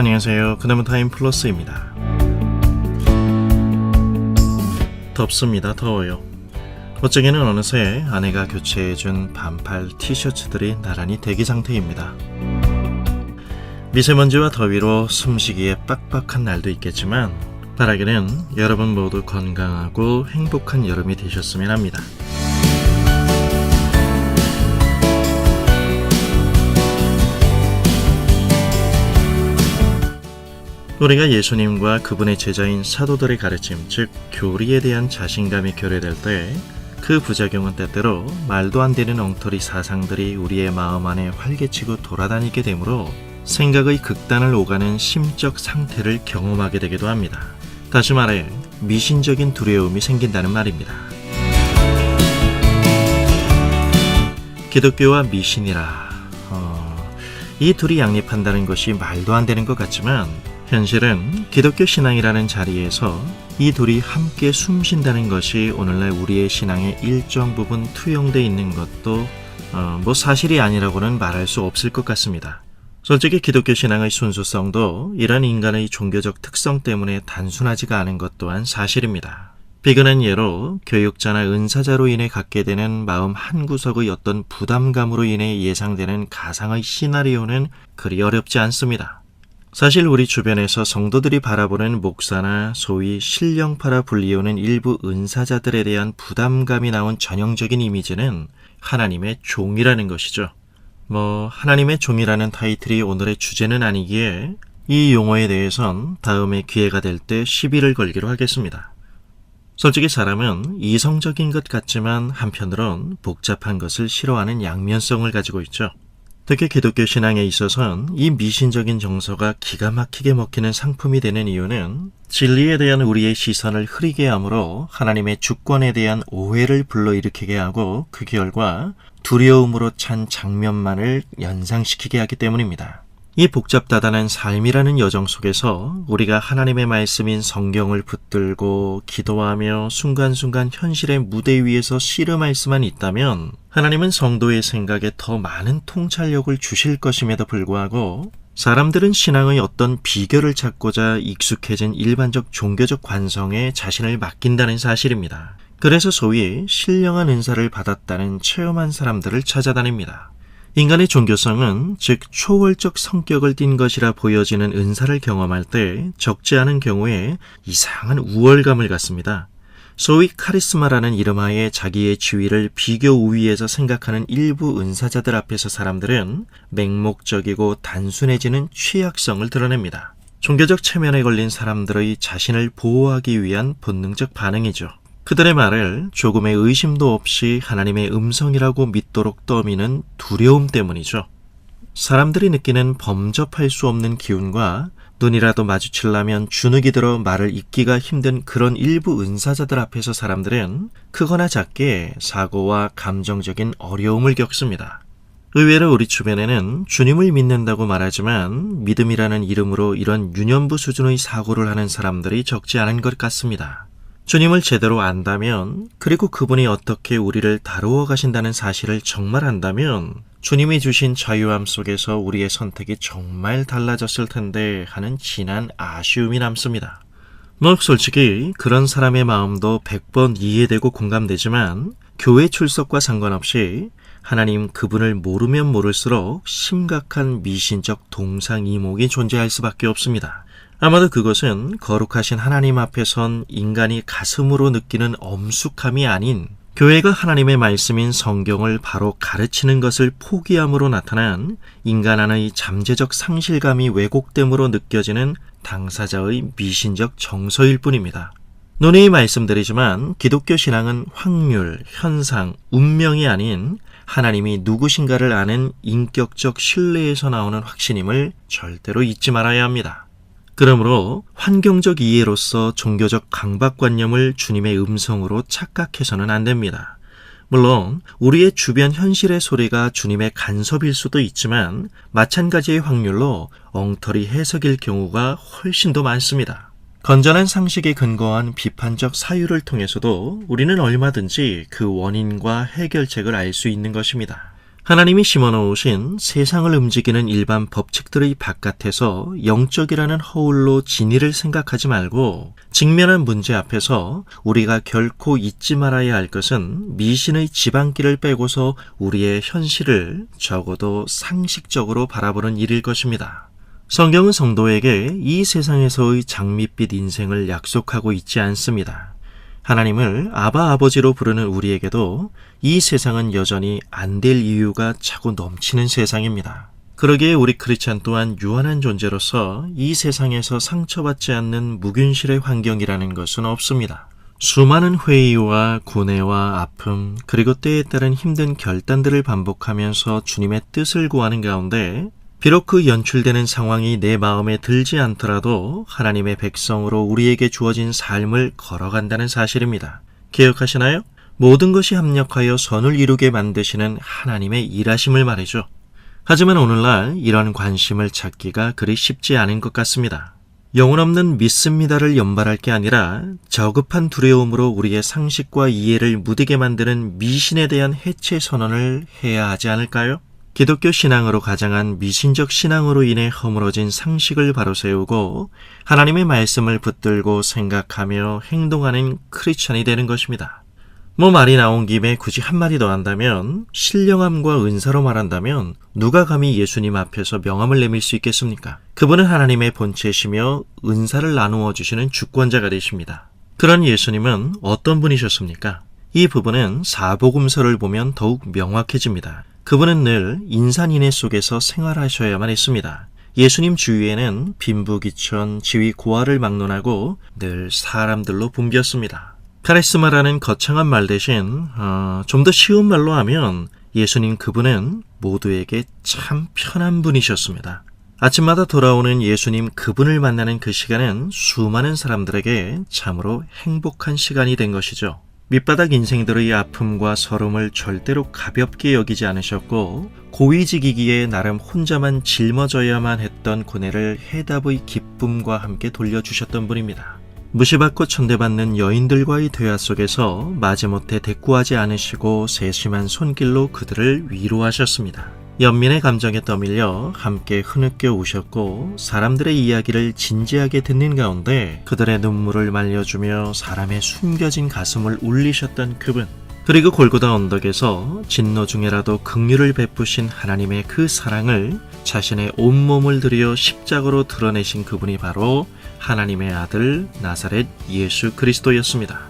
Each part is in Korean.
안녕하세요. 그나마 타임 플러스입니다. 덥습니다. 더워요. 어쩌기는 어느새 아내가 교체해준 반팔 티셔츠들이 나란히 대기 상태입니다. 미세먼지와 더위로 숨쉬기에 빡빡한 날도 있겠지만 바라기는 여러분 모두 건강하고 행복한 여름이 되셨으면 합니다. 우리가 예수님과 그분의 제자인 사도들의 가르침, 즉 교리에 대한 자신감이 결여될 때 그 부작용은 때때로 말도 안 되는 엉터리 사상들이 우리의 마음 안에 활개치고 돌아다니게 되므로 생각의 극단을 오가는 심적 상태를 경험하게 되기도 합니다. 다시 말해 미신적인 두려움이 생긴다는 말입니다. 기독교와 미신이라 이 둘이 양립한다는 것이 말도 안 되는 것 같지만 현실은 기독교 신앙이라는 자리에서 이 둘이 함께 숨쉰다는 것이 오늘날 우리의 신앙의 일정 부분 투영되어 있는 것도 사실이 아니라고는 말할 수 없을 것 같습니다. 솔직히 기독교 신앙의 순수성도 이런 인간의 종교적 특성 때문에 단순하지가 않은 것 또한 사실입니다. 비근한 예로 교육자나 은사자로 인해 갖게 되는 마음 한구석의 어떤 부담감으로 인해 예상되는 가상의 시나리오는 그리 어렵지 않습니다. 사실 우리 주변에서 성도들이 바라보는 목사나 소위 신령파라 불리우는 일부 은사자들에 대한 부담감이 나온 전형적인 이미지는 하나님의 종이라는 것이죠. 하나님의 종이라는 타이틀이 오늘의 주제는 아니기에 이 용어에 대해선 다음에 기회가 될 때 시비를 걸기로 하겠습니다. 솔직히 사람은 이성적인 것 같지만 한편으론 복잡한 것을 싫어하는 양면성을 가지고 있죠. 특히 기독교 신앙에 있어서는 이 미신적인 정서가 기가 막히게 먹히는 상품이 되는 이유는 진리에 대한 우리의 시선을 흐리게 함으로 하나님의 주권에 대한 오해를 불러일으키게 하고 그 결과 두려움으로 찬 장면만을 연상시키게 하기 때문입니다. 이 복잡다단한 삶이라는 여정 속에서 우리가 하나님의 말씀인 성경을 붙들고 기도하며 순간순간 현실의 무대 위에서 씨름할 수만 있다면 하나님은 성도의 생각에 더 많은 통찰력을 주실 것임에도 불구하고 사람들은 신앙의 어떤 비결을 찾고자 익숙해진 일반적 종교적 관성에 자신을 맡긴다는 사실입니다. 그래서 소위 신령한 은사를 받았다는 체험한 사람들을 찾아다닙니다. 인간의 종교성은 즉 초월적 성격을 띤 것이라 보여지는 은사를 경험할 때 적지 않은 경우에 이상한 우월감을 갖습니다. 소위 카리스마라는 이름하에 자기의 지위를 비교 우위에서 생각하는 일부 은사자들 앞에서 사람들은 맹목적이고 단순해지는 취약성을 드러냅니다. 종교적 체면에 걸린 사람들의 자신을 보호하기 위한 본능적 반응이죠. 그들의 말을 조금의 의심도 없이 하나님의 음성이라고 믿도록 떠미는 두려움 때문이죠. 사람들이 느끼는 범접할 수 없는 기운과 눈이라도 마주치려면 주눅이 들어 말을 잇기가 힘든 그런 일부 은사자들 앞에서 사람들은 크거나 작게 사고와 감정적인 어려움을 겪습니다. 의외로 우리 주변에는 주님을 믿는다고 말하지만 믿음이라는 이름으로 이런 유년부 수준의 사고를 하는 사람들이 적지 않은 것 같습니다. 주님을 제대로 안다면 그리고 그분이 어떻게 우리를 다루어 가신다는 사실을 정말 안다면 주님이 주신 자유함 속에서 우리의 선택이 정말 달라졌을 텐데 하는 진한 아쉬움이 남습니다. 솔직히 그런 사람의 마음도 100번 이해되고 공감되지만 교회 출석과 상관없이 하나님 그분을 모르면 모를수록 심각한 미신적 동상이목이 존재할 수밖에 없습니다. 아마도 그것은 거룩하신 하나님 앞에 선 인간이 가슴으로 느끼는 엄숙함이 아닌 교회가 하나님의 말씀인 성경을 바로 가르치는 것을 포기함으로 나타난 인간 안의 잠재적 상실감이 왜곡됨으로 느껴지는 당사자의 미신적 정서일 뿐입니다. 논의의 말씀드리지만 기독교 신앙은 확률, 현상, 운명이 아닌 하나님이 누구신가를 아는 인격적 신뢰에서 나오는 확신임을 절대로 잊지 말아야 합니다. 그러므로 환경적 이해로서 종교적 강박관념을 주님의 음성으로 착각해서는 안 됩니다. 물론 우리의 주변 현실의 소리가 주님의 간섭일 수도 있지만 마찬가지의 확률로 엉터리 해석일 경우가 훨씬 더 많습니다. 건전한 상식에 근거한 비판적 사유를 통해서도 우리는 얼마든지 그 원인과 해결책을 알 수 있는 것입니다. 하나님이 심어놓으신 세상을 움직이는 일반 법칙들의 바깥에서 영적이라는 허울로 진리를 생각하지 말고 직면한 문제 앞에서 우리가 결코 잊지 말아야 할 것은 미신의 지방길을 빼고서 우리의 현실을 적어도 상식적으로 바라보는 일일 것입니다. 성경은 성도에게 이 세상에서의 장밋빛 인생을 약속하고 있지 않습니다. 하나님을 아바 아버지로 부르는 우리에게도 이 세상은 여전히 안 될 이유가 차고 넘치는 세상입니다. 그러기에 우리 크리스찬 또한 유한한 존재로서 이 세상에서 상처받지 않는 무균실의 환경이라는 것은 없습니다. 수많은 회의와 고뇌와 아픔 그리고 때에 따른 힘든 결단들을 반복하면서 주님의 뜻을 구하는 가운데 비록 그 연출되는 상황이 내 마음에 들지 않더라도 하나님의 백성으로 우리에게 주어진 삶을 걸어간다는 사실입니다. 기억하시나요? 모든 것이 합력하여 선을 이루게 만드시는 하나님의 일하심을 말이죠. 하지만 오늘날 이런 관심을 찾기가 그리 쉽지 않은 것 같습니다. 영혼 없는 믿습니다를 연발할 게 아니라 저급한 두려움으로 우리의 상식과 이해를 무디게 만드는 미신에 대한 해체 선언을 해야 하지 않을까요? 기독교 신앙으로 가장한 미신적 신앙으로 인해 허물어진 상식을 바로 세우고 하나님의 말씀을 붙들고 생각하며 행동하는 크리스찬이 되는 것입니다. 말이 나온 김에 굳이 한마디 더 한다면 신령함과 은사로 말한다면 누가 감히 예수님 앞에서 명함을 내밀 수 있겠습니까? 그분은 하나님의 본체시며 은사를 나누어 주시는 주권자가 되십니다. 그런 예수님은 어떤 분이셨습니까? 이 부분은 사복음서를 보면 더욱 명확해집니다. 그분은 늘 인산인해 속에서 생활하셔야만 했습니다. 예수님 주위에는 빈부귀천, 지위 고하를 막론하고 늘 사람들로 붐볐습니다. 카리스마라는 거창한 말 대신 좀 더 쉬운 말로 하면 예수님 그분은 모두에게 참 편한 분이셨습니다. 아침마다 돌아오는 예수님 그분을 만나는 그 시간은 수많은 사람들에게 참으로 행복한 시간이 된 것이죠. 밑바닥 인생들의 아픔과 서름을 절대로 가볍게 여기지 않으셨고 고위직이기에 나름 혼자만 짊어져야만 했던 고뇌를 해답의 기쁨과 함께 돌려주셨던 분입니다. 무시받고 천대받는 여인들과의 대화 속에서 마지못해 대꾸하지 않으시고 세심한 손길로 그들을 위로하셨습니다. 연민의 감정에 떠밀려 함께 흐느껴 우셨고 사람들의 이야기를 진지하게 듣는 가운데 그들의 눈물을 말려주며 사람의 숨겨진 가슴을 울리셨던 그분, 그리고 골고다 언덕에서 진노 중에라도 긍휼을 베푸신 하나님의 그 사랑을 자신의 온몸을 들여 십자가로 드러내신 그분이 바로 하나님의 아들 나사렛 예수 그리스도였습니다.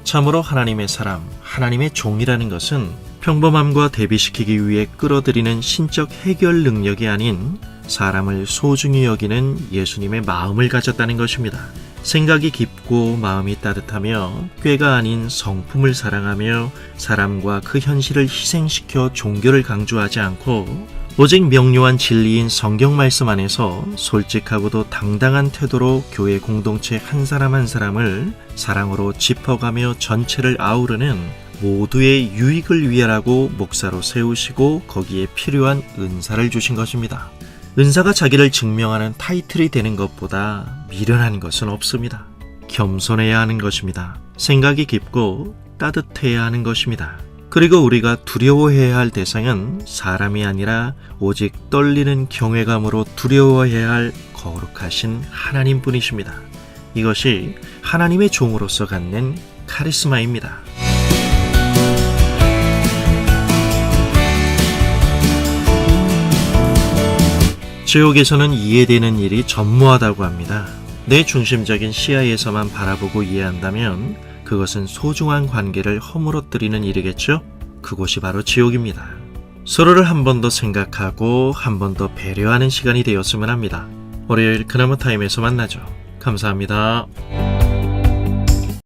참으로 하나님의 사람, 하나님의 종이라는 것은 평범함과 대비시키기 위해 끌어들이는 신적 해결 능력이 아닌 사람을 소중히 여기는 예수님의 마음을 가졌다는 것입니다. 생각이 깊고 마음이 따뜻하며 꾀가 아닌 성품을 사랑하며 사람과 그 현실을 희생시켜 종교를 강조하지 않고 오직 명료한 진리인 성경 말씀 안에서 솔직하고도 당당한 태도로 교회 공동체 한 사람 한 사람을 사랑으로 짚어가며 전체를 아우르는 모두의 유익을 위하라고 목사로 세우시고 거기에 필요한 은사를 주신 것입니다. 은사가 자기를 증명하는 타이틀이 되는 것보다 미련한 것은 없습니다. 겸손해야 하는 것입니다. 생각이 깊고 따뜻해야 하는 것입니다. 그리고 우리가 두려워해야 할 대상은 사람이 아니라 오직 떨리는 경외감으로 두려워해야 할 거룩하신 하나님뿐이십니다. 이것이 하나님의 종으로서 갖는 카리스마입니다. 지옥에서는 이해되는 일이 전무하다고 합니다. 내 중심적인 시야에서만 바라보고 이해한다면 그것은 소중한 관계를 허물어뜨리는 일이겠죠? 그곳이 바로 지옥입니다. 서로를 한 번 더 생각하고 한 번 더 배려하는 시간이 되었으면 합니다. 월요일 그나마 타임에서 만나죠. 감사합니다.